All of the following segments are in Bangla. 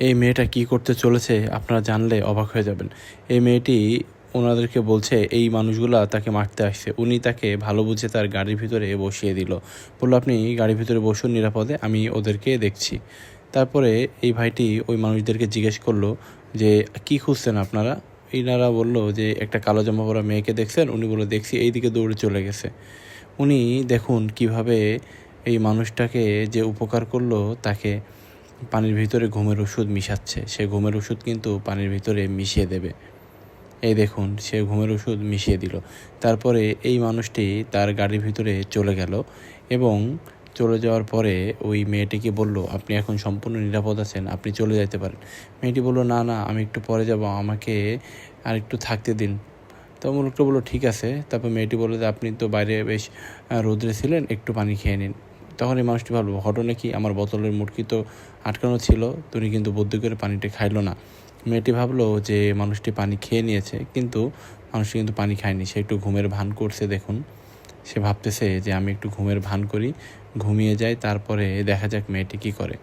এই মেয়েটা কি করতে চলেছে আপনারা জানলে অবাক হয়ে যাবেন। এই মেয়েটি ওনাদেরকে বলছে এই মানুষগুলা তাকে মারতে আসছে। উনি তাকে ভালো বুঝে তার গাড়ির ভিতরে বসিয়ে দিল। বললো, আপনি গাড়ির ভিতরে বসুন নিরাপদে, আমি ওদেরকে দেখছি। তারপরে এই ভাইটি ওই মানুষদেরকে জিজ্ঞেস করলো যে কি খুঁজছেন আপনারা। এনারা বলল যে একটা কালো জামা পরা মেয়েকে দেখছেন? উনি বলে, দেখছি। এইদিকে দৌড়ে চলে গেছে। উনি দেখুন কিভাবে এই মানুষটাকে যে উপকার করলো তাকে পানির ভিতরে ঘুমের ওষুধ মিশাচ্ছে। সে ঘুমের ওষুধ কিন্তু পানির ভিতরে মিশিয়ে দেবে। এই দেখুন, সে ঘুমের ওষুধ মিশিয়ে দিল। তারপরে এই মানুষটি তার গাড়ির ভিতরে চলে গেল এবং চলে যাওয়ার পরে ওই মেয়েটিকে বলল, আপনি এখন সম্পূর্ণ নিরাপদ আছেন, আপনি চলে যেতে পারেন। মেয়েটি বলল, না না, আমি একটু পরে যাব, আমাকে আর একটু থাকতে দিন। তো লোকটা বললো, ঠিক আছে। তারপর মেয়েটি বললো যে আপনি তো বাইরে বেশ রোদ্রে ছিলেন, একটু পানি খেয়ে নিন। তখন এই মানুষটি ভাবলো, ঘটনা কি, আমার বোতলের মুটকি তো আটকানো ছিল, তুমি কিন্তু বুদ্ধি করে পানিটা খাইলো না। মেয়েটি ভাবলো যে মানুষটি পানি খেয়ে নিয়েছে, কিন্তু মানুষটি কিন্তু পানি খায়নি। সে একটু ঘুমের ভান করছে। দেখুন, সে ভাবতেছে যে আমি একটু ঘুমের ভান করি, ঘুমিয়ে যাই, তারপরে দেখা যাক মেয়েটি কী করে।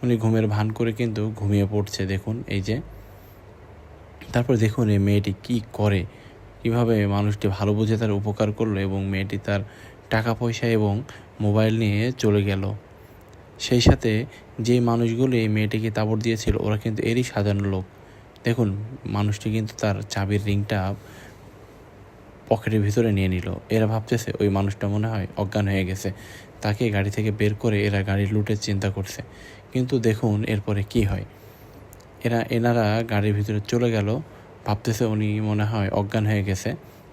উনি ঘুমের ভান করে কিন্তু ঘুমিয়ে পড়ছে। দেখুন এই যে, তারপর দেখুন এই মেয়েটি কী করে, কীভাবে মানুষটি ভালো বুঝে তার উপকার করলো এবং মেয়েটি তার টাকা পয়সা এবং মোবাইল নিয়ে চলে গেল। সেই সাথে যে মানুষগুলো এই মেয়েটিকে তাবড় দিয়েছিল ওরা কিন্তু এরই সাধারণ লোক। দেখুন, মানুষটি কিন্তু তার চাবির রিংটা পকেটের ভিতরে নিয়ে নিল। এরা ভাবতেছে ওই মানুষটা মনে হয় অজ্ঞান হয়ে গেছে, তাকে গাড়ি থেকে বের করে এরা গাড়ি লুটের চিন্তা করছে। কিন্তু দেখুন এরপরে কি হয়। এনারা গাড়ির ভিতরে চলে গেল, ভাবতেছে উনি মনে হয় অজ্ঞান হয়ে গেছে।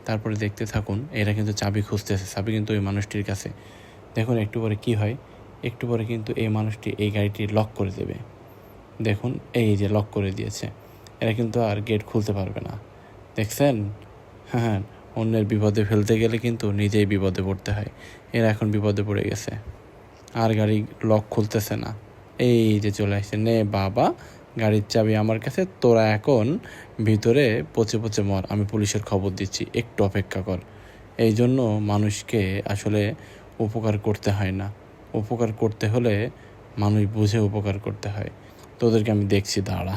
তারপরে দেখতে থাকুন, এরা কিন্তু চাবি খুঁজতেছে, চাবি কিন্তু ওই মানুষটির কাছে। দেখুন একটু পরে কি হয়। একটু পরে কিন্তু এই মানুষটি এই গাড়িটি লক করে দেবে। দেখুন এই যে লক করে দিয়েছে। এরা কিন্তু আর গেট খুলতে পারবে না। দেখছেন? হ্যাঁ, অন্যের বিপদে ফেলতে গেলে কিন্তু নিজেই বিপদে পড়তে হয়। এরা এখন বিপদে পড়ে গেছে, আর গাড়ি লক খুলতেছে না। এই যে চলে আসছে, নে বাবা, গাড়ির চাবি আমার কাছে, তোরা এখন ভিতরে পচে পচে মর, আমি পুলিশের খবর দিচ্ছি, একটু অপেক্ষা কর। এই জন্য মানুষকে আসলে উপকার করতে হয় না, উপকার করতে হলে মানুষ বুঝে উপকার করতে হয়। তোদেরকে আমি দেখছি, দাঁড়া।